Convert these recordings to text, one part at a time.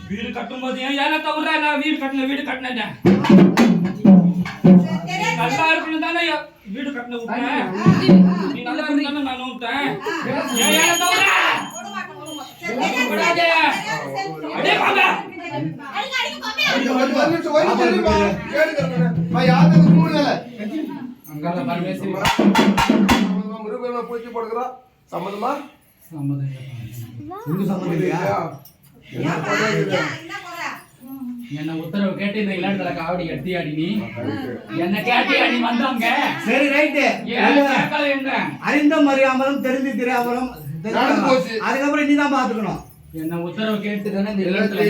வீடு கட்டும் போது ஏன் தவிர நான் வீடு கட்டினேன் நல்லா இருக்கணும் தானே வீடு கட்டின விட்டேன். நீ நல்லா இருந்தானே நான் விட்டேன். ஏன் தவிர சம்மதமா என்ன உத்தரவு கேட்டு இந்த இல்லாடத்துல காவடி கட்டி ஆடி நீ என்ன கேட்டியா நீ வந்தவங்க? சரி ரைட்டு. அறிந்தும் அறியாமலும் தெரிந்து தெரியாமலும் அதுக்கப்புறம் நீ தான் பாத்துக்கணும். என்ன உத்தரவு கேட்டு தானே இந்த இல்லாடத்துல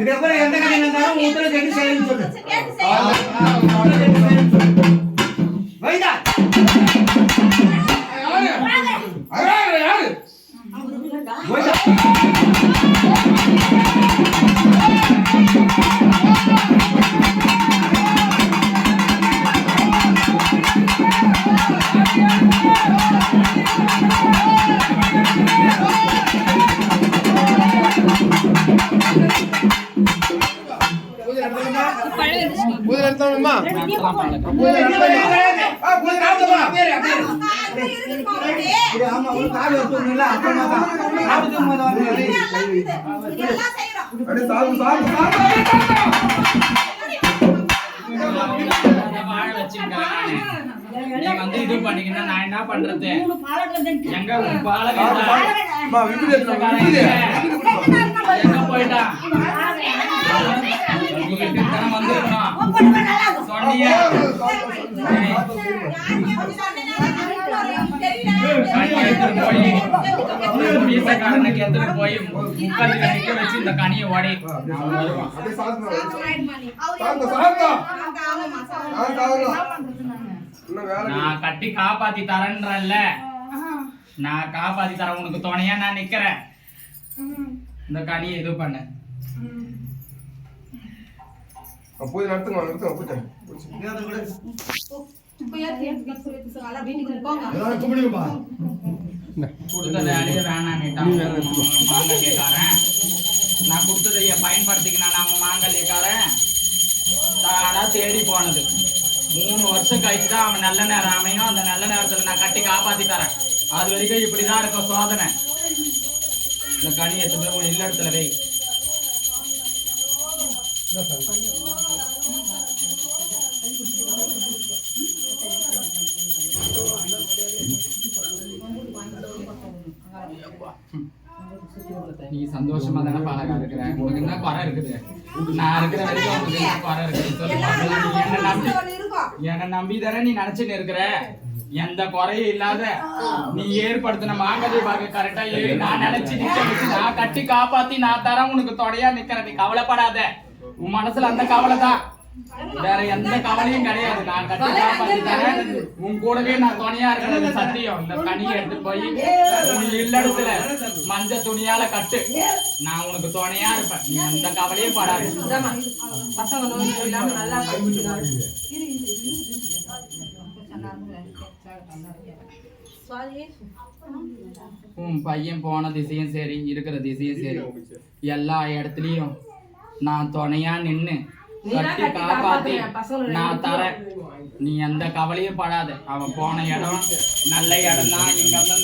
இதுக்கப்புறம் எந்த கடையில் இருந்தாலும் உத்தரவு கேட்டு செய்யணும்னு சொல்லு. வைதா இது பண்ணீங்கன்னா நான் என்ன பண்றது? எங்க போயிட்டா போய் முக்கால் நிக்க வச்சு இந்த கனியை ஓடி நான் கட்டி காப்பாத்தி தரேன்றல்ல. நான் காப்பாத்தி தரேன் உனக்கு துணையா நான் நிக்கிறேன். இந்த கனியை இது பண்ண போய் நடத்துங்க நான் கொடுத்ததைய பயன்படுத்திக்கினான் அவன் மாங்கல்யக்காரன் தானா தேடி போனது. 3 வருஷம் கழிச்சு தான் அவன் நல்ல நேரம் அமையும். அந்த நல்ல நேரத்துல நான் கட்டி காப்பாத்தி தரேன். அது வரைக்கும் இப்படிதான் இருக்கும் சோதனை. இந்த கனி எத்தனை உன் இல்ல இடத்துல வை. நீ சந்தோஷமா தானே பழகா இருக்கிற. உனக்கு என்ன குறை இருக்குது? நான் இருக்கிற வரைக்கும் உனக்கு என்ன குறை இருக்குது சொல்லு. என்ன நம்பி தானே நீ நினைச்சுன்னு இருக்கிற. எந்த குறையும் இல்லாத நீ ஏற்படுத்தின மாங்கல்ய பாகம் கரெக்டா நான் நினைச்சு நான் கட்டி காப்பாத்தி நான் தரேன் உனக்கு தொடையா நிக்கிறேன். நீ கவலைப்படாத. உன் மனசுல அந்த கவலை தான், வேற எந்த கவலையும் கிடையாது. நான் கட்டி காப்பாத்தி தரேன். உன் கூடவே நான் துணையா இருக்கிறது சத்தியம். இந்த கனியை எடுத்து போய் உன் இல்லடத்துல மஞ்ச துணியால கட்டு. நான் உனக்கு துணையா இருப்பேன். நீ எந்த கவலையும் படாது. உன் பையன் போன திசையும் சரி இருக்கிற திசையும் சரி எல்லா இடத்துலயும் நான் துணையா நின்னு கட்டி காப்பாத்தி நான் தரேன். நீ எந்த கவலையும் படாத. அவன் போன இடம் நல்ல இடம் தான். இங்க